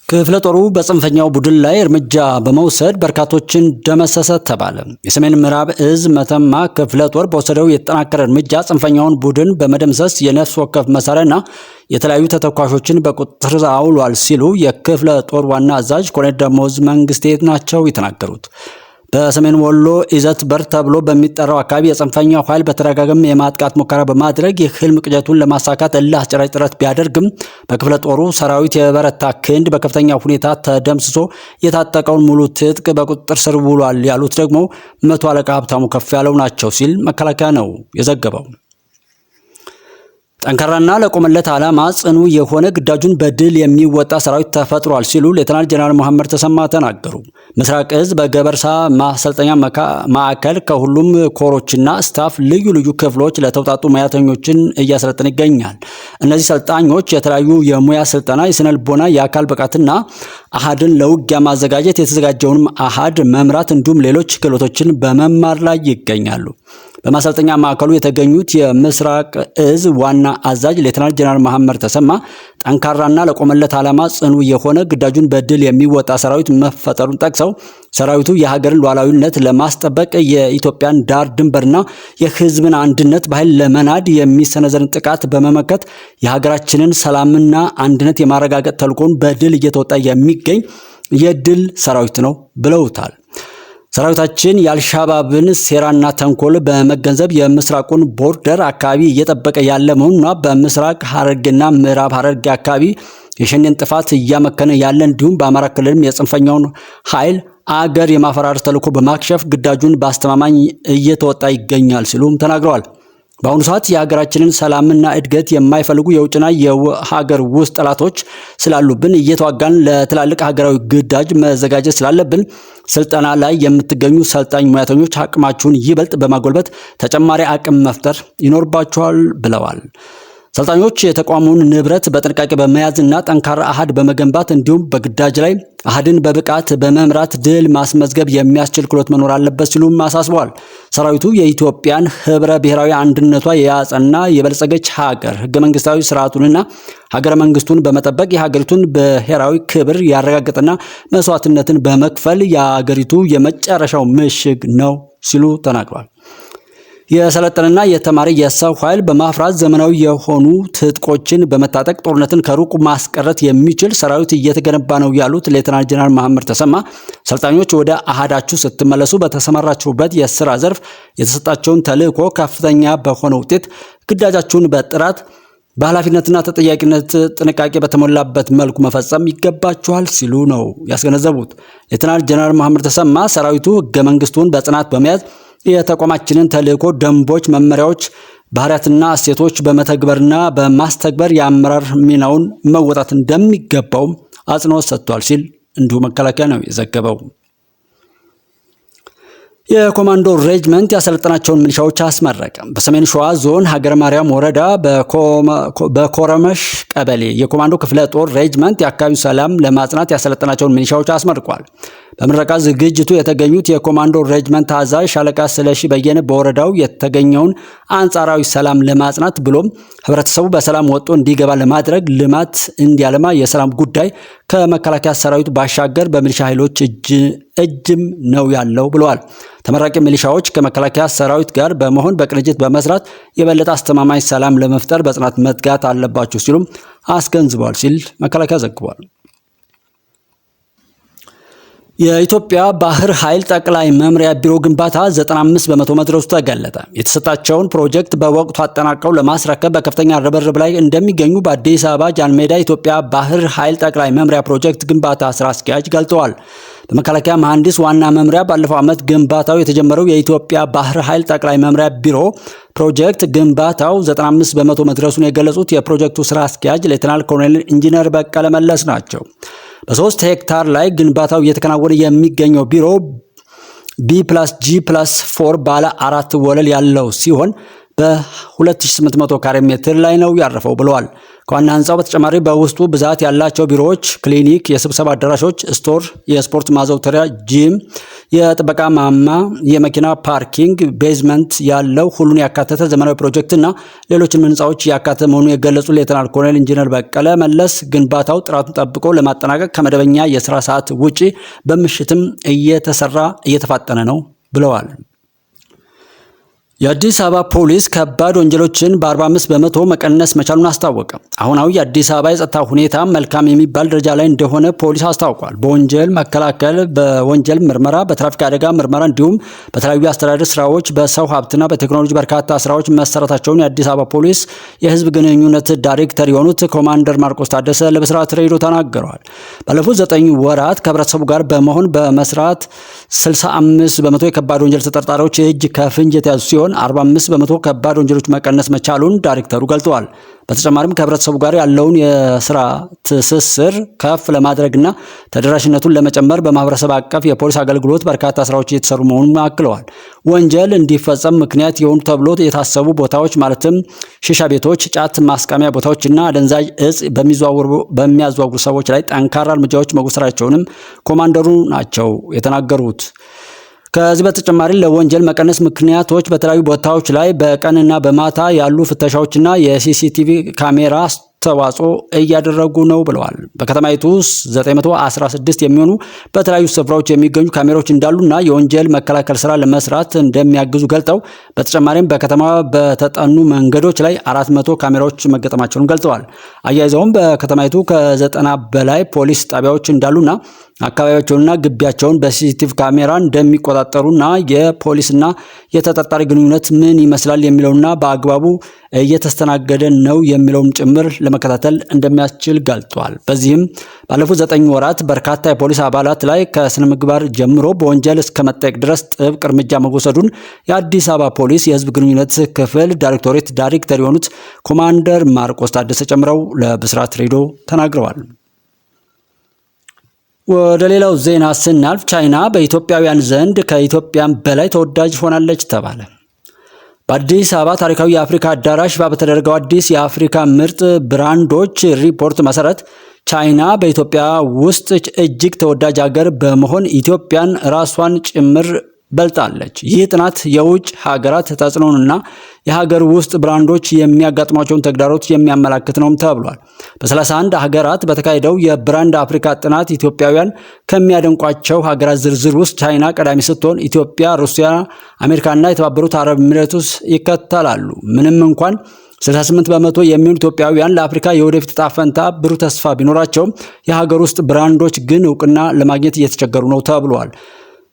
ክፍለ ጦሩ በጽንፈኛው ቡድን ላይ እርምጃ በመውሰድ በርካቶችን ደመሰሰ ተባለ። የሰሜን ምዕራብ እዝ መተማ ክፍለ ጦር በወሰደው የተጠናከረ እርምጃ ጽንፈኛውን ቡድን በመደምሰስ የነፍስ ወከፍ መሳሪያና የተለያዩ ተተኳሾችን በቁጥጥር ስር አውሏል ሲሉ የክፍለ ጦር ዋና አዛዥ ኮሎኔል ደሞዝ መንግስቴ ናቸው የተናገሩት። በሰሜን ወሎ ኢዘት በር ተብሎ በሚጠራው አካባቢ የጽንፈኛው ኃይል በተደጋጋሚ የማጥቃት ሙከራ በማድረግ የህልም ቅዠቱን ለማሳካት እልህ አስጨራሽ ጥረት ቢያደርግም በክፍለ ጦሩ ሰራዊት የበረታ ክንድ በከፍተኛ ሁኔታ ተደምስሶ የታጠቀውን ሙሉ ትጥቅ በቁጥጥር ስር ውሏል ያሉት ደግሞ መቶ አለቃ ሀብታሙ ከፍ ያለው ናቸው ሲል መከላከያ ነው የዘገበው። ጠንካራና ለቆመለት ዓላማ ጽኑ የሆነ ግዳጁን በድል የሚወጣ ሰራዊት ተፈጥሯል ሲሉ ሌተናል ጀነራል መሐመድ ተሰማ ተናገሩ። ምስራቅ እዝ በገበርሳ ማሰልጠኛ ማዕከል ከሁሉም ኮሮችና ስታፍ ልዩ ልዩ ክፍሎች ለተውጣጡ ሙያተኞችን እያሰለጠነ ይገኛል። እነዚህ ሰልጣኞች የተለያዩ የሙያ ስልጠና፣ የስነ ልቦና፣ የአካል ብቃትና አሃድን ለውጊያ ማዘጋጀት፣ የተዘጋጀውንም አሃድ መምራት እንዲሁም ሌሎች ክህሎቶችን በመማር ላይ ይገኛሉ። በማሰልጠኛ ማዕከሉ የተገኙት የምስራቅ እዝ ዋና አዛዥ ሌተናል ጀነራል መሐመድ ተሰማ ጠንካራና ለቆመለት ዓላማ ጽኑ የሆነ ግዳጁን በድል የሚወጣ ሰራዊት መፈጠሩን ጠቅሰው ሰራዊቱ የሀገርን ሉዓላዊነት ለማስጠበቅ የኢትዮጵያን ዳር ድንበርና የሕዝብን አንድነት በኃይል ለመናድ የሚሰነዘርን ጥቃት በመመከት የሀገራችንን ሰላምና አንድነት የማረጋገጥ ተልዕኮውን በድል እየተወጣ የሚገኝ የድል ሰራዊት ነው ብለውታል። ሰራዊታችን የአልሻባብን ሴራና ተንኮል በመገንዘብ የምስራቁን ቦርደር አካባቢ እየጠበቀ ያለ መሆኑና በምስራቅ ሐረርጌና ምዕራብ ሐረርጌ አካባቢ የሸኔን ጥፋት እያመከነ ያለ እንዲሁም በአማራ ክልልም የጽንፈኛውን ኃይል አገር የማፈራረስ ተልዕኮ በማክሸፍ ግዳጁን በአስተማማኝ እየተወጣ ይገኛል ሲሉም ተናግረዋል። በአሁኑ ሰዓት የሀገራችንን ሰላምና እድገት የማይፈልጉ የውጭና የሀገር ውስጥ ጠላቶች ስላሉብን እየተዋጋን ለትላልቅ ሀገራዊ ግዳጅ መዘጋጀት ስላለብን ስልጠና ላይ የምትገኙ ሰልጣኝ ሙያተኞች አቅማችሁን ይበልጥ በማጎልበት ተጨማሪ አቅም መፍጠር ይኖርባችኋል ብለዋል። ሰልጣኞች የተቋሙን ንብረት በጥንቃቄ በመያዝና ጠንካራ አሃድ በመገንባት እንዲሁም በግዳጅ ላይ አሃድን በብቃት በመምራት ድል ማስመዝገብ የሚያስችል ክህሎት መኖር አለበት ሲሉም አሳስበዋል። ሰራዊቱ የኢትዮጵያን ህብረ ብሔራዊ አንድነቷ የያጸና የበለጸገች ሀገር ህገ መንግስታዊ ስርዓቱንና ሀገረ መንግስቱን በመጠበቅ የሀገሪቱን ብሔራዊ ክብር ያረጋገጠና መስዋዕትነትን በመክፈል የሀገሪቱ የመጨረሻው ምሽግ ነው ሲሉ ተናግረዋል። የሰለጠነና የተማረ የሰው ኃይል በማፍራት ዘመናዊ የሆኑ ትጥቆችን በመታጠቅ ጦርነትን ከሩቅ ማስቀረት የሚችል ሰራዊት እየተገነባ ነው ያሉት ሌተናል ጀነራል መሐመድ ተሰማ ሰልጣኞች ወደ አሃዳችሁ ስትመለሱ በተሰማራችሁበት የስራ ዘርፍ የተሰጣቸውን ተልዕኮ ከፍተኛ በሆነ ውጤት ግዳጃችሁን በጥራት በኃላፊነትና ተጠያቂነት ጥንቃቄ በተሞላበት መልኩ መፈጸም ይገባችኋል ሲሉ ነው ያስገነዘቡት። ሌተናል ጀነራል መሐመድ ተሰማ ሰራዊቱ ህገ መንግስቱን በጽናት በመያዝ የተቋማችንን ተልዕኮ፣ ደንቦች፣ መመሪያዎች፣ ባህሪያትና እሴቶች በመተግበርና በማስተግበር የአመራር ሚናውን መወጣት እንደሚገባው አጽንኦት ሰጥቷል ሲል እንዲሁ መከላከያ ነው የዘገበው። የኮማንዶ ሬጅመንት ያሰለጠናቸውን ሚሊሻዎች አስመረቀ። በሰሜን ሸዋ ዞን ሀገረ ማርያም ወረዳ በኮረመሽ ቀበሌ የኮማንዶ ክፍለ ጦር ሬጅመንት የአካባቢው ሰላም ለማጽናት ያሰለጠናቸውን ሚሊሻዎች አስመርቋል። በምረቃ ዝግጅቱ የተገኙት የኮማንዶ ሬጅመንት አዛዥ ሻለቃ ስለሺ በየነ በወረዳው የተገኘውን አንጻራዊ ሰላም ለማጽናት ብሎም ህብረተሰቡ በሰላም ወጥቶ እንዲገባ ለማድረግ ልማት እንዲያለማ የሰላም ጉዳይ ከመከላከያ ሰራዊት ባሻገር በሚሊሻ ኃይሎች እጅም ነው ያለው ብለዋል። ተመራቂ ሚሊሻዎች ከመከላከያ ሰራዊት ጋር በመሆን በቅንጅት በመስራት የበለጠ አስተማማኝ ሰላም ለመፍጠር በጽናት መትጋት አለባቸው ሲሉም አስገንዝበዋል ሲል መከላከያ ዘግቧል። የኢትዮጵያ ባህር ኃይል ጠቅላይ መምሪያ ቢሮ ግንባታ 95 በመቶ መድረሱ ተገለጠ። የተሰጣቸውን ፕሮጀክት በወቅቱ አጠናቀው ለማስረከብ በከፍተኛ ርብርብ ላይ እንደሚገኙ በአዲስ አበባ ጃንሜዳ ኢትዮጵያ ባህር ኃይል ጠቅላይ መምሪያ ፕሮጀክት ግንባታ ስራ አስኪያጅ ገልጸዋል። በመከላከያ መሐንዲስ ዋና መምሪያ ባለፈው ዓመት ግንባታው የተጀመረው የኢትዮጵያ ባህር ኃይል ጠቅላይ መምሪያ ቢሮ ፕሮጀክት ግንባታው 95 በመቶ መድረሱን የገለጹት የፕሮጀክቱ ስራ አስኪያጅ ሌተናል ኮሎኔል ኢንጂነር በቀለ መለስ ናቸው። በ3 ሄክታር ላይ ግንባታው እየተከናወነ የሚገኘው ቢሮ B+G+4 ባለ 4 ወለል ያለው ሲሆን በ2800 ካሬ ሜትር ላይ ነው ያረፈው ብለዋል። ከዋና ህንፃው በተጨማሪ በውስጡ ብዛት ያላቸው ቢሮዎች፣ ክሊኒክ፣ የስብሰባ አዳራሾች፣ ስቶር፣ የስፖርት ማዘውተሪያ፣ ጂም፣ የጥበቃ ማማ፣ የመኪና ፓርኪንግ፣ ቤዝመንት ያለው ሁሉን ያካተተ ዘመናዊ ፕሮጀክትና ሌሎችም ህንፃዎች ያካተተ መሆኑን የገለጹ ሌተናል ኮሎኔል ኢንጂነር በቀለ መለስ ግንባታው ጥራቱን ጠብቆ ለማጠናቀቅ ከመደበኛ የስራ ሰዓት ውጪ በምሽትም እየተፋጠነ ነው ብለዋል። የአዲስ አበባ ፖሊስ ከባድ ወንጀሎችን በ45 በመቶ መቀነስ መቻሉን አስታወቀ። አሁናዊ የአዲስ አበባ የጸጥታ ሁኔታ መልካም የሚባል ደረጃ ላይ እንደሆነ ፖሊስ አስታውቋል። በወንጀል መከላከል፣ በወንጀል ምርመራ፣ በትራፊክ አደጋ ምርመራ እንዲሁም በተለያዩ አስተዳደር ስራዎች፣ በሰው ሀብትና በቴክኖሎጂ በርካታ ስራዎች መሰራታቸውን የአዲስ አበባ ፖሊስ የህዝብ ግንኙነት ዳይሬክተር የሆኑት ኮማንደር ማርቆስ ታደሰ ለብስራት ሬዲዮ ተናግረዋል። ባለፉት 9 ወራት ከህብረተሰቡ ጋር በመሆን በመስራት 65 በመቶ የከባድ ወንጀል ተጠርጣሪዎች እጅ ከፍንጅ የተያዙ ሲሆን 45 በመቶ ከባድ ወንጀሎች መቀነስ መቻሉን ዳይሬክተሩ ገልጸዋል። በተጨማሪም ከህብረተሰቡ ጋር ያለውን የስራ ትስስር ከፍ ለማድረግና ተደራሽነቱን ለመጨመር በማህበረሰብ አቀፍ የፖሊስ አገልግሎት በርካታ ስራዎች እየተሰሩ መሆኑን አክለዋል። ወንጀል እንዲፈጸም ምክንያት የሆኑ ተብሎ የታሰቡ ቦታዎች ማለትም ሺሻ ቤቶች፣ ጫት ማስቀሚያ ቦታዎችና አደንዛዥ እጽ በሚያዘዋውሩ ሰዎች ላይ ጠንካራ እርምጃዎች መወሰዳቸውንም ኮማንደሩ ናቸው የተናገሩት። ከዚህ በተጨማሪ ለወንጀል መቀነስ ምክንያቶች በተለያዩ ቦታዎች ላይ በቀንና በማታ ያሉ ፍተሻዎችና የሲሲቲቪ ካሜራ አስተዋጽኦ እያደረጉ ነው ብለዋል። በከተማይቱ 916 የሚሆኑ በተለያዩ ስፍራዎች የሚገኙ ካሜራዎች እንዳሉና የወንጀል መከላከል ስራ ለመስራት እንደሚያግዙ ገልጠው በተጨማሪም በከተማ በተጠኑ መንገዶች ላይ 400 ካሜራዎች መገጠማቸውን ገልጸዋል። አያይዘውም በከተማይቱ ከ90 በላይ ፖሊስ ጣቢያዎች እንዳሉና አካባቢያቸውንና ግቢያቸውን በሲሲቲቪ ካሜራ እንደሚቆጣጠሩና የፖሊስና የተጠርጣሪ ግንኙነት ምን ይመስላል የሚለውና በአግባቡ እየተስተናገደ ነው የሚለውም ጭምር ለመከታተል እንደሚያስችል ገልጧል። በዚህም ባለፉት 9 ወራት በርካታ የፖሊስ አባላት ላይ ከስነ ምግባር ጀምሮ በወንጀል እስከ መጠየቅ ድረስ ጥብቅ እርምጃ መወሰዱን የአዲስ አበባ ፖሊስ የህዝብ ግንኙነት ክፍል ዳይሬክቶሬት ዳይሬክተር የሆኑት ኮማንደር ማርቆስ ታደሰ ጨምረው ለብስራት ሬዲዮ ተናግረዋል። ወደ ሌላው ዜና ስናልፍ ቻይና በኢትዮጵያውያን ዘንድ ከኢትዮጵያም በላይ ተወዳጅ ሆናለች ተባለ። በአዲስ አበባ ታሪካዊ የአፍሪካ አዳራሽ በተደረገው አዲስ የአፍሪካ ምርጥ ብራንዶች ሪፖርት መሰረት ቻይና በኢትዮጵያ ውስጥ እጅግ ተወዳጅ ሀገር በመሆን ኢትዮጵያን ራሷን ጭምር በልጣለች። ይህ ጥናት የውጭ ሀገራት ተጽዕኖንና የሀገር ውስጥ ብራንዶች የሚያጋጥሟቸውን ተግዳሮት የሚያመላክት ነውም ተብሏል። በ31 ሀገራት በተካሄደው የብራንድ አፍሪካ ጥናት ኢትዮጵያውያን ከሚያደንቋቸው ሀገራት ዝርዝር ውስጥ ቻይና ቀዳሚ ስትሆን ኢትዮጵያ፣ ሩሲያ፣ አሜሪካና የተባበሩት አረብ ኤሚሬቶስ ይከተላሉ። ምንም እንኳን 68 በመቶ የሚሆኑ ኢትዮጵያውያን ለአፍሪካ የወደፊት ዕጣ ፈንታ ብሩህ ተስፋ ቢኖራቸውም የሀገር ውስጥ ብራንዶች ግን እውቅና ለማግኘት እየተቸገሩ ነው ተብሏል።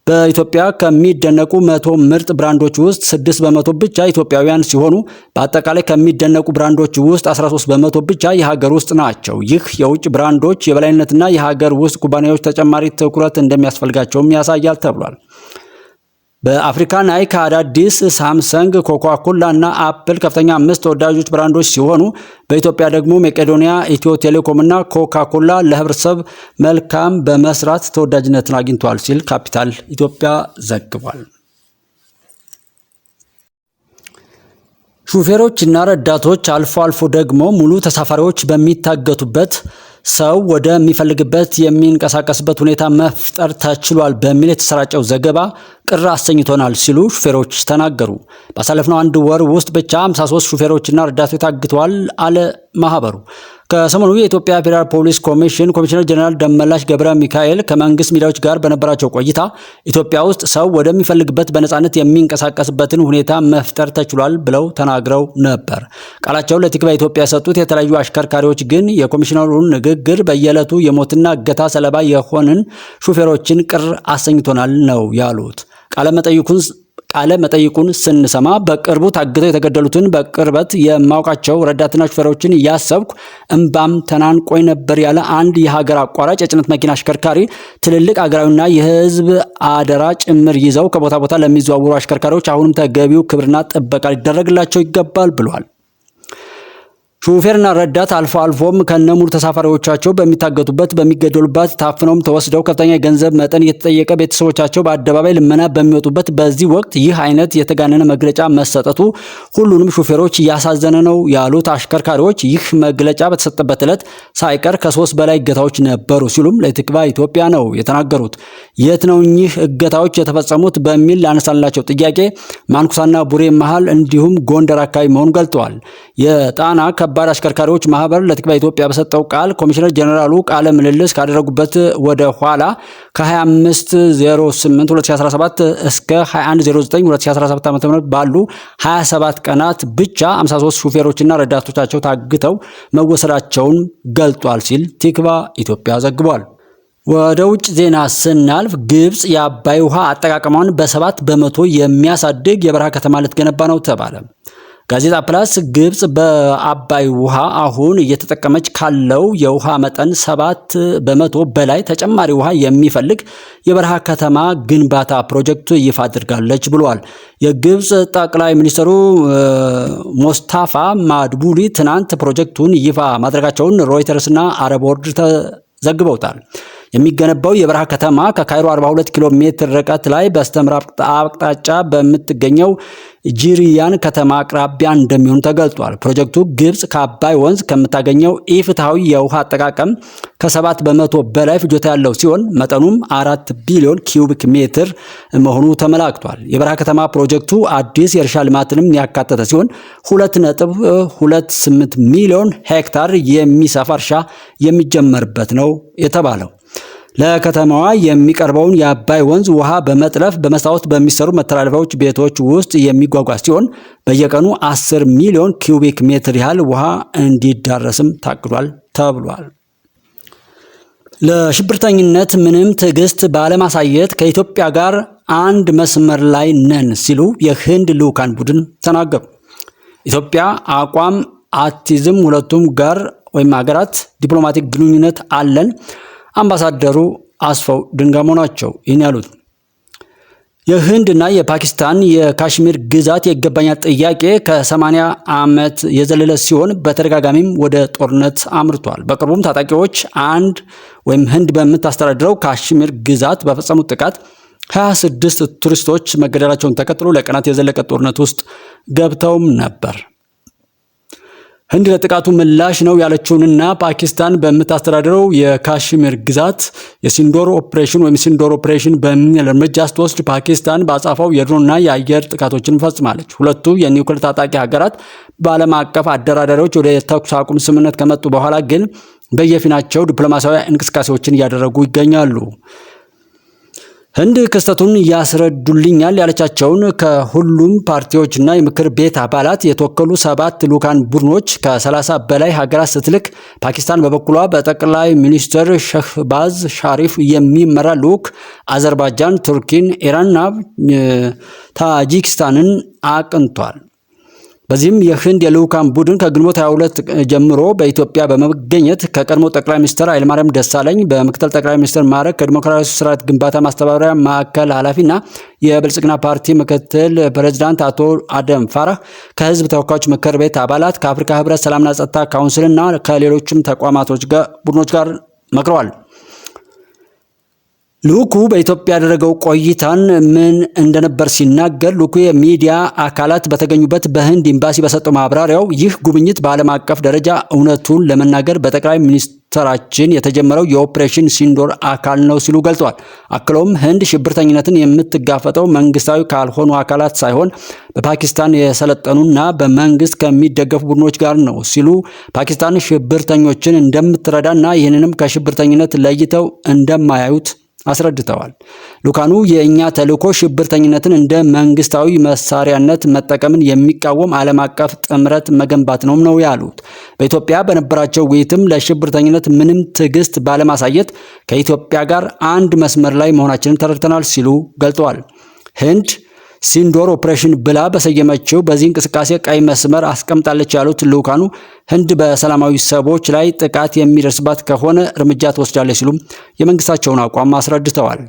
በኢትዮጵያ ከሚደነቁ 100 ምርጥ ብራንዶች ውስጥ 6 በመቶ ብቻ ኢትዮጵያውያን ሲሆኑ በአጠቃላይ ከሚደነቁ ብራንዶች ውስጥ 13 በመቶ ብቻ የሀገር ውስጥ ናቸው። ይህ የውጭ ብራንዶች የበላይነትና የሀገር ውስጥ ኩባንያዎች ተጨማሪ ትኩረት እንደሚያስፈልጋቸውም ያሳያል ተብሏል። በአፍሪካ ናይክ፣ አዳዲስ፣ ሳምሰንግ፣ ኮካኮላ እና አፕል ከፍተኛ 5 ተወዳጆች ብራንዶች ሲሆኑ በኢትዮጵያ ደግሞ መቄዶንያ፣ ኢትዮ ቴሌኮም እና ኮካኮላ ለህብረተሰብ መልካም በመስራት ተወዳጅነትን አግኝተዋል ሲል ካፒታል ኢትዮጵያ ዘግቧል። ሹፌሮችና ረዳቶች አልፎ አልፎ ደግሞ ሙሉ ተሳፋሪዎች በሚታገቱበት ሰው ወደሚፈልግበት የሚንቀሳቀስበት ሁኔታ መፍጠር ተችሏል በሚል የተሰራጨው ዘገባ ቅር አሰኝቶናል ሲሉ ሹፌሮች ተናገሩ። ባሳለፍነው 1 ወር ውስጥ ብቻ 53 ሹፌሮችና ረዳቶች ታግተዋል አለ ማህበሩ። ከሰሞኑ የኢትዮጵያ ፌዴራል ፖሊስ ኮሚሽን ኮሚሽነር ጀነራል ደመላሽ ገብረ ሚካኤል ከመንግስት ሚዲያዎች ጋር በነበራቸው ቆይታ ኢትዮጵያ ውስጥ ሰው ወደሚፈልግበት በነፃነት የሚንቀሳቀስበትን ሁኔታ መፍጠር ተችሏል ብለው ተናግረው ነበር። ቃላቸውን ለቲክቫ ኢትዮጵያ የሰጡት የተለያዩ አሽከርካሪዎች ግን የኮሚሽነሩን ንግግር በየዕለቱ የሞትና እገታ ሰለባ የሆንን ሹፌሮችን ቅር አሰኝቶናል ነው ያሉት። ቃለ መጠይቁን ስንሰማ በቅርቡ ታግተው የተገደሉትን በቅርበት የማውቃቸው ረዳትና ሹፌሮችን እያሰብኩ እንባም ተናንቆኝ ነበር ያለ አንድ የሀገር አቋራጭ የጭነት መኪና አሽከርካሪ ትልልቅ አገራዊና የሕዝብ አደራ ጭምር ይዘው ከቦታ ቦታ ለሚዘዋወሩ አሽከርካሪዎች አሁንም ተገቢው ክብርና ጥበቃ ሊደረግላቸው ይገባል ብሏል። ሹፌርና ረዳት አልፎ አልፎም ከነሙሉ ተሳፋሪዎቻቸው በሚታገቱበት በሚገደሉበት ታፍነውም ተወስደው ከፍተኛ የገንዘብ መጠን እየተጠየቀ ቤተሰቦቻቸው በአደባባይ ልመና በሚወጡበት በዚህ ወቅት ይህ አይነት የተጋነነ መግለጫ መሰጠቱ ሁሉንም ሹፌሮች እያሳዘነ ነው ያሉት አሽከርካሪዎች ይህ መግለጫ በተሰጠበት ዕለት ሳይቀር ከ3 በላይ እገታዎች ነበሩ ሲሉም ለትክቫ ኢትዮጵያ ነው የተናገሩት። የት ነው እኚህ እገታዎች የተፈጸሙት በሚል ላነሳላቸው ጥያቄ ማንኩሳና ቡሬ መሃል እንዲሁም ጎንደር አካባቢ መሆኑን ገልጠዋል። የጣና ከባድ አሽከርካሪዎች ማህበር ለትክቫ ኢትዮጵያ በሰጠው ቃል ኮሚሽነር ጀነራሉ ቃለ ምልልስ ካደረጉበት ወደ ኋላ ከ25/08/2017 እስከ 21/09/2017 ዓ.ም ባሉ 27 ቀናት ብቻ 53 ሹፌሮችና ረዳቶቻቸው ታግተው መወሰዳቸውን ገልጧል ሲል ትክቫ ኢትዮጵያ ዘግቧል። ወደ ውጭ ዜና ስናልፍ ግብጽ የአባይ ውሃ አጠቃቀሟን በ7 በመቶ የሚያሳድግ የበረሃ ከተማ ልትገነባ ነው ተባለ። ጋዜጣ ፕላስ ግብጽ በአባይ ውሃ አሁን እየተጠቀመች ካለው የውሃ መጠን 7 በመቶ በላይ ተጨማሪ ውሃ የሚፈልግ የበረሃ ከተማ ግንባታ ፕሮጀክት ይፋ አድርጋለች ብሏል። የግብጽ ጠቅላይ ሚኒስትሩ ሞስታፋ ማድቡሊ ትናንት ፕሮጀክቱን ይፋ ማድረጋቸውን ሮይተርስና አረብ ወርድ ዘግበውታል። የሚገነባው የበረሃ ከተማ ከካይሮ 42 ኪሎ ሜትር ርቀት ላይ በስተምዕራብ አቅጣጫ በምትገኘው ጂሪያን ከተማ አቅራቢያ እንደሚሆን ተገልጿል። ፕሮጀክቱ ግብጽ ከአባይ ወንዝ ከምታገኘው ኢፍትሐዊ የውሃ አጠቃቀም ከ7 በመቶ በላይ ፍጆታ ያለው ሲሆን መጠኑም 4 ቢሊዮን ኪዩቢክ ሜትር መሆኑ ተመላክቷል። የበረሃ ከተማ ፕሮጀክቱ አዲስ የእርሻ ልማትንም ያካተተ ሲሆን 2.28 ሚሊዮን ሄክታር የሚሰፋ እርሻ የሚጀመርበት ነው የተባለው። ለከተማዋ የሚቀርበውን የአባይ ወንዝ ውሃ በመጥለፍ በመስታወት በሚሰሩ መተላለፊያዎች ቤቶች ውስጥ የሚጓጓዝ ሲሆን በየቀኑ 10 ሚሊዮን ኪዩቢክ ሜትር ያህል ውሃ እንዲዳረስም ታቅዷል ተብሏል። ለሽብርተኝነት ምንም ትዕግስት ባለማሳየት ከኢትዮጵያ ጋር አንድ መስመር ላይ ነን ሲሉ የህንድ ልዑካን ቡድን ተናገሩ። ኢትዮጵያ አቋም አትይዝም፣ ሁለቱም ጋር ወይም ሀገራት ዲፕሎማቲክ ግንኙነት አለን። አምባሳደሩ አስፋው ድንጋሞ ናቸው ይህን ያሉት። የህንድና የፓኪስታን የካሽሚር ግዛት የይገባኛል ጥያቄ ከ80 ዓመት የዘለለ ሲሆን በተደጋጋሚም ወደ ጦርነት አምርቷል። በቅርቡም ታጣቂዎች ህንድ በምታስተዳድረው ካሽሚር ግዛት በፈጸሙት ጥቃት 26 ቱሪስቶች መገደላቸውን ተከትሎ ለቀናት የዘለቀ ጦርነት ውስጥ ገብተውም ነበር። ህንድ ለጥቃቱ ምላሽ ነው ያለችውንና ፓኪስታን በምታስተዳድረው የካሽሚር ግዛት የሲንዶር ኦፕሬሽን በሚል እርምጃ ስትወስድ ፓኪስታን በአጻፋው የድሮንና የአየር ጥቃቶችን ፈጽማለች። ሁለቱ የኒውክሌር ታጣቂ ሀገራት በዓለም አቀፍ አደራዳሪዎች ወደ ተኩስ አቁም ስምምነት ከመጡ በኋላ ግን በየፊናቸው ዲፕሎማሲያዊ እንቅስቃሴዎችን እያደረጉ ይገኛሉ። ህንድ ክስተቱን ያስረዱልኛል ያለቻቸውን ከሁሉም ፓርቲዎችና የምክር ቤት አባላት የተወከሉ 7 ልዑካን ቡድኖች ከ30 በላይ ሀገራት ስትልክ ፓኪስታን በበኩሏ በጠቅላይ ሚኒስትር ሸህባዝ ሻሪፍ የሚመራ ልዑክ አዘርባይጃን፣ ቱርኪን፣ ኢራንና ታጂክስታንን አቅንቷል። በዚህም የህንድ የልዑካን ቡድን ከግንቦት 22 ጀምሮ በኢትዮጵያ በመገኘት ከቀድሞ ጠቅላይ ሚኒስትር ኃይለማርያም ደሳለኝ በምክትል ጠቅላይ ሚኒስትር ማዕረግ ከዲሞክራሲያዊ ስርዓት ግንባታ ማስተባበሪያ ማዕከል ኃላፊና የብልጽግና ፓርቲ ምክትል ፕሬዝዳንት አቶ አደም ፋራህ ከህዝብ ተወካዮች ምክር ቤት አባላት ከአፍሪካ ህብረት ሰላምና ጸጥታ ካውንስልና ከሌሎችም ተቋማቶች ቡድኖች ጋር መክረዋል። ልዑኩ በኢትዮጵያ ያደረገው ቆይታን ምን እንደነበር ሲናገር ልዑኩ የሚዲያ አካላት በተገኙበት በህንድ ኤምባሲ በሰጠው ማብራሪያው ይህ ጉብኝት በዓለም አቀፍ ደረጃ እውነቱን ለመናገር በጠቅላይ ሚኒስትራችን የተጀመረው የኦፕሬሽን ሲንዶር አካል ነው ሲሉ ገልጸዋል። አክለውም ህንድ ሽብርተኝነትን የምትጋፈጠው መንግስታዊ ካልሆኑ አካላት ሳይሆን በፓኪስታን የሰለጠኑና በመንግስት ከሚደገፉ ቡድኖች ጋር ነው ሲሉ ፓኪስታን ሽብርተኞችን እንደምትረዳና ይህንንም ከሽብርተኝነት ለይተው እንደማያዩት አስረድተዋል። ልዑካኑ የእኛ ተልዕኮ ሽብርተኝነትን እንደ መንግስታዊ መሳሪያነት መጠቀምን የሚቃወም ዓለም አቀፍ ጥምረት መገንባት ነው ያሉት። በኢትዮጵያ በነበራቸው ውይይትም ለሽብርተኝነት ምንም ትዕግስት ባለማሳየት ከኢትዮጵያ ጋር አንድ መስመር ላይ መሆናችንን ተረድተናል ሲሉ ገልጸዋል። ህንድ ሲንዶር ኦፕሬሽን ብላ በሰየመችው በዚህ እንቅስቃሴ ቀይ መስመር አስቀምጣለች ያሉት ልዑካኑ ህንድ በሰላማዊ ሰዎች ላይ ጥቃት የሚደርስባት ከሆነ እርምጃ ትወስዳለች ሲሉም የመንግስታቸውን አቋም አስረድተዋል።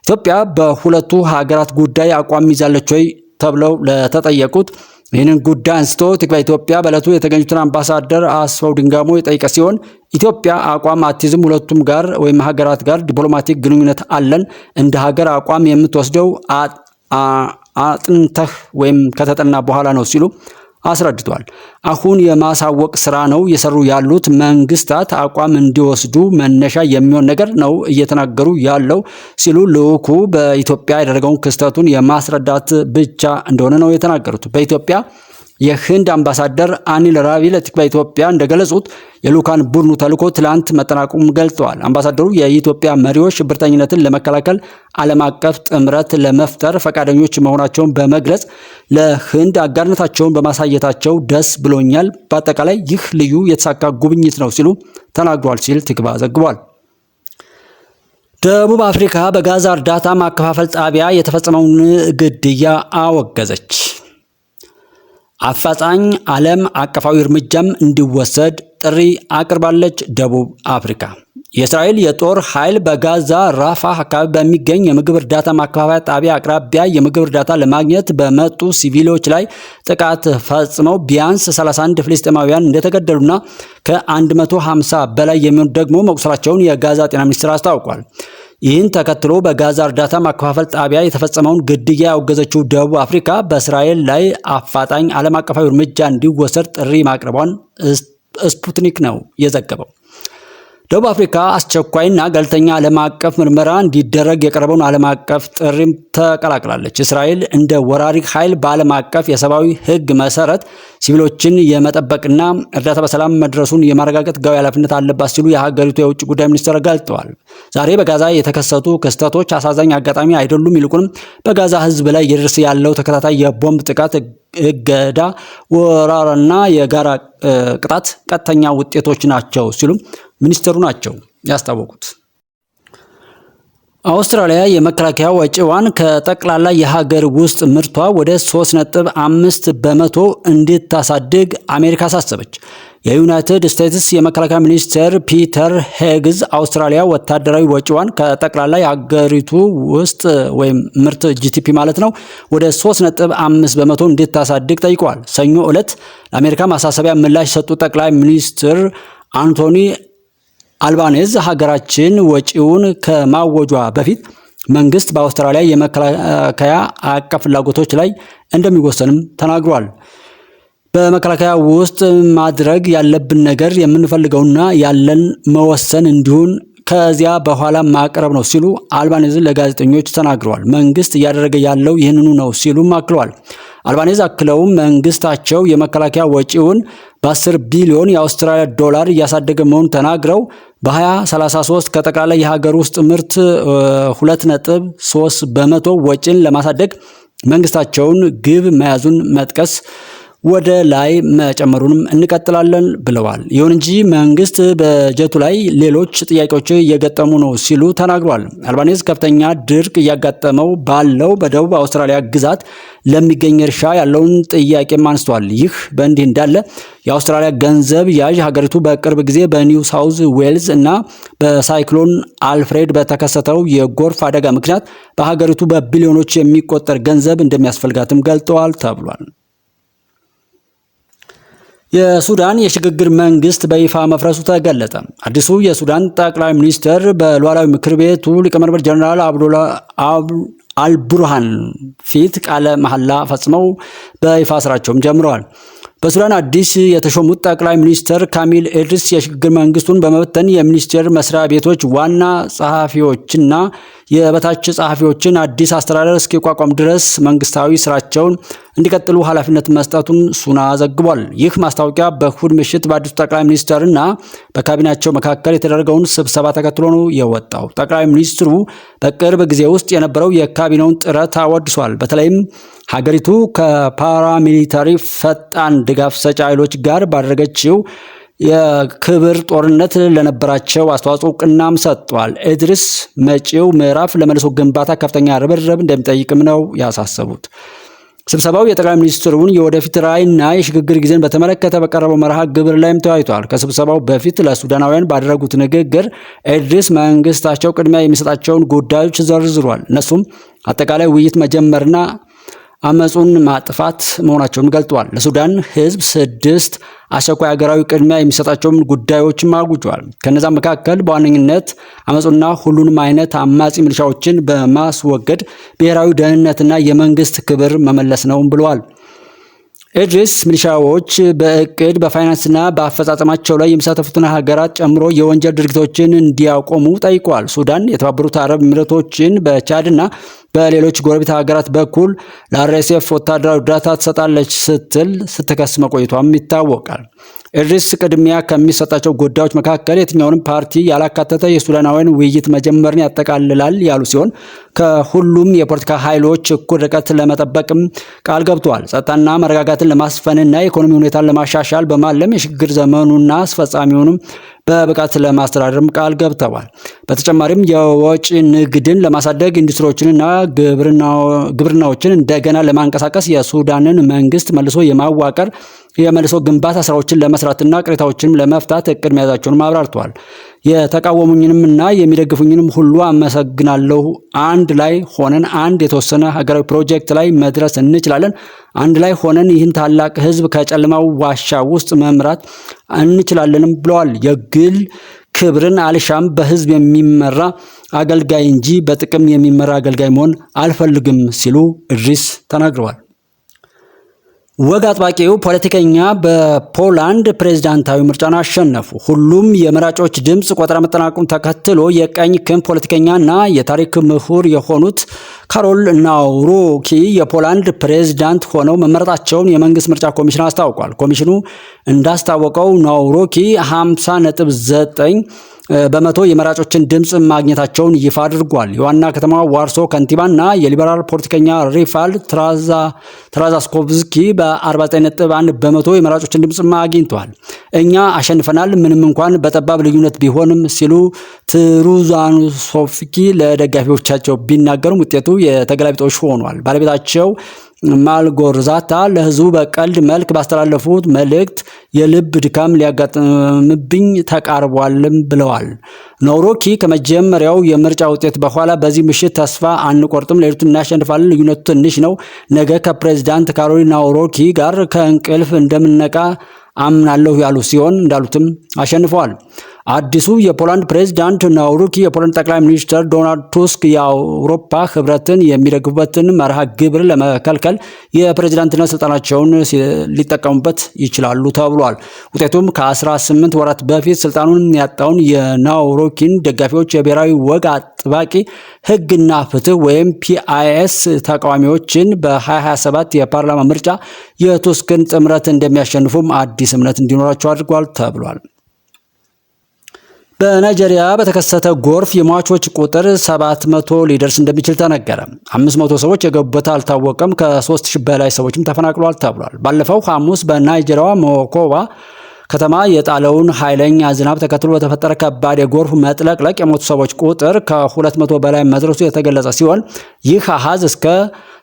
ኢትዮጵያ በሁለቱ ሀገራት ጉዳይ አቋም ይዛለች ወይ ተብለው ለተጠየቁት ይህንን ጉዳይ አንስቶ ትግባ ኢትዮጵያ በዕለቱ የተገኙትን አምባሳደር አስፋው ድንጋሞ የጠየቀ ሲሆን ኢትዮጵያ አቋም አትይዝም፣ ሁለቱም ጋር ወይም ሀገራት ጋር ዲፕሎማቲክ ግንኙነት አለን፣ እንደ ሀገር አቋም የምትወስደው አጥንተህ ወይም ከተጠና በኋላ ነው ሲሉ አስረድቷል። አሁን የማሳወቅ ስራ ነው እየሰሩ ያሉት። መንግስታት አቋም እንዲወስዱ መነሻ የሚሆን ነገር ነው እየተናገሩ ያለው ሲሉ ልዑኩ በኢትዮጵያ ያደረገውን ክስተቱን የማስረዳት ብቻ እንደሆነ ነው የተናገሩት። በኢትዮጵያ የህንድ አምባሳደር አኒል ራቪ ለቲክቫህ ኢትዮጵያ እንደገለጹት የልዑካን ቡድኑ ተልዕኮ ትላንት መጠናቀቁን ገልጸዋል። አምባሳደሩ የኢትዮጵያ መሪዎች ሽብርተኝነትን ለመከላከል ዓለም አቀፍ ጥምረት ለመፍጠር ፈቃደኞች መሆናቸውን በመግለጽ ለህንድ አጋርነታቸውን በማሳየታቸው ደስ ብሎኛል፣ በአጠቃላይ ይህ ልዩ የተሳካ ጉብኝት ነው ሲሉ ተናግሯል ሲል ቲክቫህ ዘግቧል። ደቡብ አፍሪካ በጋዛ እርዳታ ማከፋፈል ጣቢያ የተፈጸመውን ግድያ አወገዘች። አፋጣኝ ዓለም አቀፋዊ እርምጃም እንዲወሰድ ጥሪ አቅርባለች። ደቡብ አፍሪካ የእስራኤል የጦር ኃይል በጋዛ ራፋህ አካባቢ በሚገኝ የምግብ እርዳታ ማከፋፈያ ጣቢያ አቅራቢያ የምግብ እርዳታ ለማግኘት በመጡ ሲቪሎች ላይ ጥቃት ፈጽመው ቢያንስ 31 ፍልስጤማውያን እንደተገደሉና ከ150 በላይ የሚሆኑ ደግሞ መቁሰላቸውን የጋዛ ጤና ሚኒስቴር አስታውቋል። ይህን ተከትሎ በጋዛ እርዳታ ማከፋፈል ጣቢያ የተፈጸመውን ግድያ ያወገዘችው ደቡብ አፍሪካ በእስራኤል ላይ አፋጣኝ ዓለም አቀፋዊ እርምጃ እንዲወሰድ ጥሪ ማቅረቧን ስፑትኒክ ነው የዘገበው። ደቡብ አፍሪካ አስቸኳይና ገለልተኛ ዓለም አቀፍ ምርመራ እንዲደረግ የቀረበውን ዓለም አቀፍ ጥሪም ተቀላቅላለች። እስራኤል እንደ ወራሪ ኃይል በዓለም አቀፍ የሰብአዊ ሕግ መሰረት ሲቪሎችን የመጠበቅና እርዳታ በሰላም መድረሱን የማረጋገጥ ሕጋዊ ኃላፊነት አለባት ሲሉ የሀገሪቱ የውጭ ጉዳይ ሚኒስትር ገልጠዋል። ዛሬ በጋዛ የተከሰቱ ክስተቶች አሳዛኝ አጋጣሚ አይደሉም፣ ይልቁንም በጋዛ ሕዝብ ላይ እየደረሰ ያለው ተከታታይ የቦምብ ጥቃት፣ እገዳ፣ ወረራና የጋራ ቅጣት ቀጥተኛ ውጤቶች ናቸው ሲሉ ሚኒስትሩ ናቸው ያስታወቁት። አውስትራሊያ የመከላከያ ወጪዋን ከጠቅላላ የሀገር ውስጥ ምርቷ ወደ 3.5 በመቶ እንድታሳድግ አሜሪካ አሳሰበች። የዩናይትድ ስቴትስ የመከላከያ ሚኒስትር ፒተር ሄግዝ አውስትራሊያ ወታደራዊ ወጪዋን ከጠቅላላ የሀገሪቱ ውስጥ ወይም ምርት ጂቲፒ ማለት ነው ወደ 3.5 በመቶ እንድታሳድግ ጠይቀዋል። ሰኞ ዕለት ለአሜሪካ ማሳሰቢያ ምላሽ የሰጡ ጠቅላይ ሚኒስትር አንቶኒ አልባኔዝ ሀገራችን ወጪውን ከማወጇ በፊት መንግስት በአውስትራሊያ የመከላከያ አቀፍ ፍላጎቶች ላይ እንደሚወሰንም ተናግሯል። በመከላከያ ውስጥ ማድረግ ያለብን ነገር የምንፈልገውና ያለን መወሰን እንዲሁን ከዚያ በኋላ ማቅረብ ነው ሲሉ አልባኔዝ ለጋዜጠኞች ተናግረዋል። መንግስት እያደረገ ያለው ይህንኑ ነው ሲሉም አክለዋል። አልባኔዝ አክለውም መንግስታቸው የመከላከያ ወጪውን በ10 ቢሊዮን የአውስትራሊያ ዶላር እያሳደገ መሆኑን ተናግረው በ2033 ከጠቅላላ የሀገር ውስጥ ምርት 2.3 በመቶ ወጪን ለማሳደግ መንግስታቸውን ግብ መያዙን መጥቀስ ወደ ላይ መጨመሩንም እንቀጥላለን ብለዋል። ይሁን እንጂ መንግስት በጀቱ ላይ ሌሎች ጥያቄዎች እየገጠሙ ነው ሲሉ ተናግሯል። አልባኔዝ ከፍተኛ ድርቅ እያጋጠመው ባለው በደቡብ አውስትራሊያ ግዛት ለሚገኝ እርሻ ያለውን ጥያቄም አንስተዋል። ይህ በእንዲህ እንዳለ የአውስትራሊያ ገንዘብ ያዥ ሀገሪቱ በቅርብ ጊዜ በኒው ሳውዝ ዌልዝ እና በሳይክሎን አልፍሬድ በተከሰተው የጎርፍ አደጋ ምክንያት በሀገሪቱ በቢሊዮኖች የሚቆጠር ገንዘብ እንደሚያስፈልጋትም ገልጠዋል ተብሏል። የሱዳን የሽግግር መንግስት በይፋ መፍረሱ ተገለጸ። አዲሱ የሱዳን ጠቅላይ ሚኒስትር በሉዓላዊ ምክር ቤቱ ሊቀመንበር ጀነራል አልቡርሃን ፊት ቃለ መሐላ ፈጽመው በይፋ ስራቸውም ጀምረዋል። በሱዳን አዲስ የተሾሙት ጠቅላይ ሚኒስትር ካሚል ኢድሪስ የሽግግር መንግስቱን በመበተን የሚኒስቴር መስሪያ ቤቶች ዋና ጸሐፊዎችና የበታች ጸሐፊዎችን አዲስ አስተዳደር እስኪቋቋም ድረስ መንግስታዊ ስራቸውን እንዲቀጥሉ ኃላፊነት መስጠቱን ሱና ዘግቧል። ይህ ማስታወቂያ በእሁድ ምሽት በአዲሱ ጠቅላይ ሚኒስትርና በካቢኔያቸው መካከል የተደረገውን ስብሰባ ተከትሎ ነው የወጣው። ጠቅላይ ሚኒስትሩ በቅርብ ጊዜ ውስጥ የነበረው የካቢኔውን ጥረት አወድሷል። በተለይም ሀገሪቱ ከፓራሚሊታሪ ፈጣን ድጋፍ ሰጪ ኃይሎች ጋር ባደረገችው የክብር ጦርነት ለነበራቸው አስተዋጽኦ እውቅናም ሰጥቷል። ኢድሪስ መጪው ምዕራፍ ለመልሶ ግንባታ ከፍተኛ ርብርብ እንደሚጠይቅም ነው ያሳሰቡት። ስብሰባው የጠቅላይ ሚኒስትሩን የወደፊት ራዕይና የሽግግር ጊዜን በተመለከተ በቀረበው መርሃ ግብር ላይም ተወያይቷል። ከስብሰባው በፊት ለሱዳናውያን ባደረጉት ንግግር ኢድሪስ መንግስታቸው ቅድሚያ የሚሰጣቸውን ጉዳዮች ዘርዝሯል። እነሱም አጠቃላይ ውይይት መጀመርና አመጹን ማጥፋት መሆናቸውን ገልጠዋል። ለሱዳን ህዝብ 6 አስቸኳይ ሀገራዊ ቅድሚያ የሚሰጣቸውን ጉዳዮችም አውጇል። ከነዛ መካከል በዋነኝነት አመጹና ሁሉንም አይነት አማጺ ሚሊሻዎችን በማስወገድ ብሔራዊ ደህንነትና የመንግስት ክብር መመለስ ነው ብለዋል። ኢድሪስ ሚሊሻዎች በእቅድ በፋይናንስና በአፈጻጸማቸው ላይ የሚሳተፉትን ሀገራት ጨምሮ የወንጀል ድርጊቶችን እንዲያቆሙ ጠይቀዋል። ሱዳን የተባበሩት አረብ ኤሚሬቶችን በቻድና በሌሎች ጎረቤት ሀገራት በኩል ለአርኤስኤፍ ወታደራዊ እርዳታ ትሰጣለች ስትል ስትከስ መቆየቷም ይታወቃል። ኢድሪስ ቅድሚያ ከሚሰጣቸው ጉዳዮች መካከል የትኛውንም ፓርቲ ያላካተተ የሱዳናውያን ውይይት መጀመርን ያጠቃልላል ያሉ ሲሆን ከሁሉም የፖለቲካ ኃይሎች እኩል ርቀት ለመጠበቅም ቃል ገብተዋል። ጸጥታና መረጋጋትን ለማስፈንና የኢኮኖሚ ሁኔታን ለማሻሻል በማለም የሽግግር ዘመኑና አስፈጻሚውንም በብቃት ለማስተዳደርም ቃል ገብተዋል። በተጨማሪም የወጪ ንግድን ለማሳደግ ኢንዱስትሪዎችንና ግብርናዎችን እንደገና ለማንቀሳቀስ የሱዳንን መንግስት መልሶ የማዋቀር የመልሶ ግንባታ ስራዎችን ለመስራትና ቅሬታዎችንም ለመፍታት እቅድ መያዛቸውን አብራርተዋል። የተቃወሙኝንም እና የሚደግፉኝንም ሁሉ አመሰግናለሁ። አንድ ላይ ሆነን አንድ የተወሰነ ሀገራዊ ፕሮጀክት ላይ መድረስ እንችላለን። አንድ ላይ ሆነን ይህን ታላቅ ህዝብ ከጨለማው ዋሻ ውስጥ መምራት እንችላለንም ብለዋል። የግል ክብርን አልሻም፣ በህዝብ የሚመራ አገልጋይ እንጂ በጥቅም የሚመራ አገልጋይ መሆን አልፈልግም ሲሉ ኢድሪስ ተናግረዋል። ወግ አጥባቂው ፖለቲከኛ በፖላንድ ፕሬዝዳንታዊ ምርጫን አሸነፉ። ሁሉም የመራጮች ድምፅ ቆጠራ መጠናቀቁን ተከትሎ የቀኝ ክንፍ ፖለቲከኛና የታሪክ ምሁር የሆኑት ካሮል ናውሮኪ የፖላንድ ፕሬዝዳንት ሆነው መመረጣቸውን የመንግስት ምርጫ ኮሚሽን አስታውቋል። ኮሚሽኑ እንዳስታወቀው ናውሮኪ 50.9 በመቶ የመራጮችን ድምፅ ማግኘታቸውን ይፋ አድርጓል። የዋና ከተማ ዋርሶ ከንቲባና የሊበራል ፖለቲከኛ ሪፋል ትራዛስኮቭስኪ በ49.1 በመቶ የመራጮችን ድምፅ አግኝተዋል። እኛ አሸንፈናል፣ ምንም እንኳን በጠባብ ልዩነት ቢሆንም ሲሉ ትሩዛኖሶፍስኪ ለደጋፊዎቻቸው ቢናገሩም ውጤቱ የተገላቢጦሽ ሆኗል። ባለቤታቸው ማልጎርዛታ ለህዝቡ በቀልድ መልክ ባስተላለፉት መልእክት የልብ ድካም ሊያጋጥምብኝ ተቃርቧልም ብለዋል። ናውሮኪ ከመጀመሪያው የምርጫ ውጤት በኋላ በዚህ ምሽት ተስፋ አንቆርጥም፣ ሌሊቱን እናሸንፋለን፣ ልዩነቱ ትንሽ ነው፣ ነገ ከፕሬዝዳንት ካሮል ናውሮኪ ጋር ከእንቅልፍ እንደምነቃ አምናለሁ ያሉ ሲሆን እንዳሉትም አሸንፈዋል። አዲሱ የፖላንድ ፕሬዝዳንት ናውሮኪ የፖላንድ ጠቅላይ ሚኒስትር ዶናልድ ቱስክ የአውሮፓ ህብረትን የሚደግፉበትን መርሃ ግብር ለመከልከል የፕሬዝዳንትነት ስልጣናቸውን ሊጠቀሙበት ይችላሉ ተብሏል። ውጤቱም ከ18 ወራት በፊት ስልጣኑን ያጣውን የናውሮኪን ደጋፊዎች የብሔራዊ ወግ አጥባቂ ህግና ፍትህ ወይም ፒአይኤስ ተቃዋሚዎችን በ2027 የፓርላማ ምርጫ የቱስክን ጥምረት እንደሚያሸንፉም አዲስ እምነት እንዲኖራቸው አድርጓል ተብሏል። በናይጄሪያ በተከሰተ ጎርፍ የሟቾች ቁጥር 700 ሊደርስ እንደሚችል ተነገረ። 500 ሰዎች የገቡበት አልታወቀም። ከ3000 በላይ ሰዎችም ተፈናቅለዋል ተብሏል። ባለፈው ሐሙስ በናይጄሪያዋ ሞኮዋ ከተማ የጣለውን ኃይለኛ ዝናብ ተከትሎ በተፈጠረ ከባድ የጎርፍ መጥለቅለቅ የሞቱ ሰዎች ቁጥር ከ200 በላይ መድረሱ የተገለጸ ሲሆን ይህ አሃዝ እስከ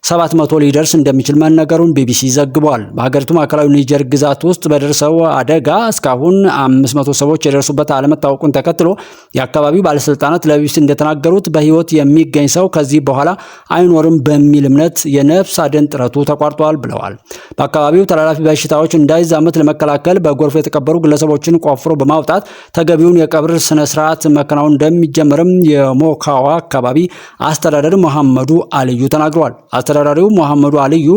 700 ሊደርስ እንደሚችል መነገሩን ቢቢሲ ዘግቧል። በሀገሪቱ ማዕከላዊ ኒጀር ግዛት ውስጥ በደረሰው አደጋ እስካሁን 500 ሰዎች የደረሱበት አለመታወቁን ተከትሎ የአካባቢው ባለስልጣናት ለቢቢሲ እንደተናገሩት በህይወት የሚገኝ ሰው ከዚህ በኋላ አይኖርም በሚል እምነት የነፍስ አድን ጥረቱ ተቋርጧል ብለዋል። በአካባቢው ተላላፊ በሽታዎች እንዳይዛመት ለመከላከል በጎርፍ የተቀበሩ ግለሰቦችን ቆፍሮ በማውጣት ተገቢውን የቀብር ስነስርዓት መከናወን እንደሚጀምርም የሞካዋ አካባቢ አስተዳደር መሐመዱ አልዩ ተናግረዋል። አስተዳዳሪው መሐመዱ አልዩ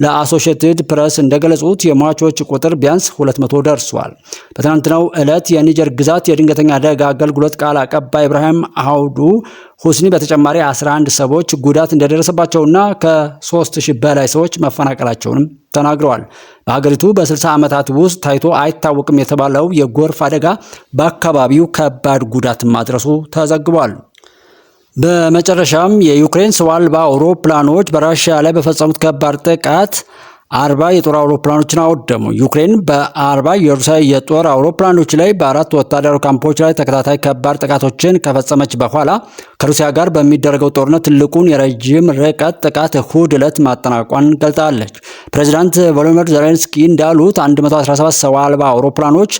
ለአሶሺየትድ ፕሬስ እንደገለጹት የሟቾች ቁጥር ቢያንስ 200 ደርሷል። በትናንትናው ዕለት የኒጀር ግዛት የድንገተኛ አደጋ አገልግሎት ቃል አቀባይ ኢብራሂም አውዱ ሁስኒ በተጨማሪ 11 ሰዎች ጉዳት እንደደረሰባቸውና ከ3000 በላይ ሰዎች መፈናቀላቸውንም ተናግረዋል። በሀገሪቱ በ60 ዓመታት ውስጥ ታይቶ አይታወቅም የተባለው የጎርፍ አደጋ በአካባቢው ከባድ ጉዳት ማድረሱ ተዘግቧል። በመጨረሻም የዩክሬን ሰው አልባ አውሮፕላኖች በራሽያ ላይ በፈጸሙት ከባድ ጥቃት 40 የጦር አውሮፕላኖችን አወደሙ። ዩክሬን በ40 የሩሲያ የጦር አውሮፕላኖች ላይ በ4 ወታደራዊ ካምፖች ላይ ተከታታይ ከባድ ጥቃቶችን ከፈጸመች በኋላ ከሩሲያ ጋር በሚደረገው ጦርነት ትልቁን የረጅም ርቀት ጥቃት እሁድ ዕለት ማጠናቋን ገልጣለች። ፕሬዚዳንት ቮሎዲሚር ዜሌንስኪ እንዳሉት 117 ሰው አልባ አውሮፕላኖች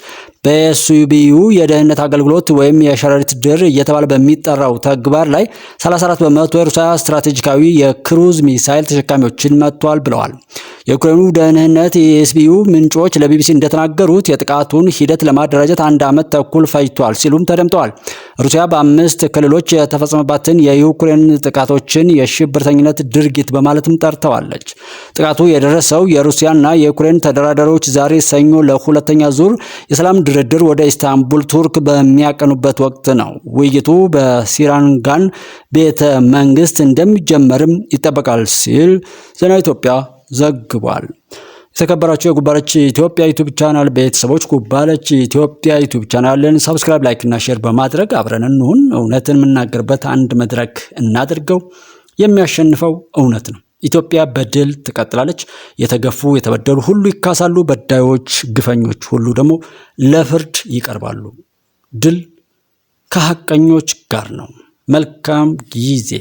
በኤስቢዩ የደህንነት አገልግሎት ወይም የሸረሪት ድር እየተባለ በሚጠራው ተግባር ላይ 34 በመቶ የሩሲያ ስትራቴጂካዊ የክሩዝ ሚሳይል ተሸካሚዎችን መጥቷል ብለዋል። የዩክሬኑ ደህንነት የኤስቢዩ ምንጮች ለቢቢሲ እንደተናገሩት የጥቃቱን ሂደት ለማደራጀት 1 ዓመት ተኩል ፈጅቷል ሲሉም ተደምጠዋል። ሩሲያ በ5 ክልሎች የተፈጸመባትን የዩክሬን ጥቃቶችን የሽብርተኝነት ድርጊት በማለትም ጠርተዋለች። ጥቃቱ የደረሰው የሩሲያና የዩክሬን ተደራዳሪዎች ዛሬ ሰኞ ለሁለተኛ ዙር የሰላም ድርድር ወደ ኢስታንቡል ቱርክ በሚያቀኑበት ወቅት ነው። ውይይቱ በሲራንጋን ቤተ መንግስት እንደሚጀመርም ይጠበቃል ሲል ዜና ኢትዮጵያ ዘግቧል። የተከበራችሁ የጉባለች ኢትዮጵያ ዩቲዩብ ቻናል ቤተሰቦች ጉባለች ኢትዮጵያ ዩቲዩብ ቻናልን ሰብስክራይብ፣ ላይክ እና ሼር በማድረግ አብረን እንሁን። እውነትን የምናገርበት አንድ መድረክ እናድርገው። የሚያሸንፈው እውነት ነው። ኢትዮጵያ በድል ትቀጥላለች። የተገፉ የተበደሉ ሁሉ ይካሳሉ። በዳዮች፣ ግፈኞች ሁሉ ደግሞ ለፍርድ ይቀርባሉ። ድል ከሐቀኞች ጋር ነው። መልካም ጊዜ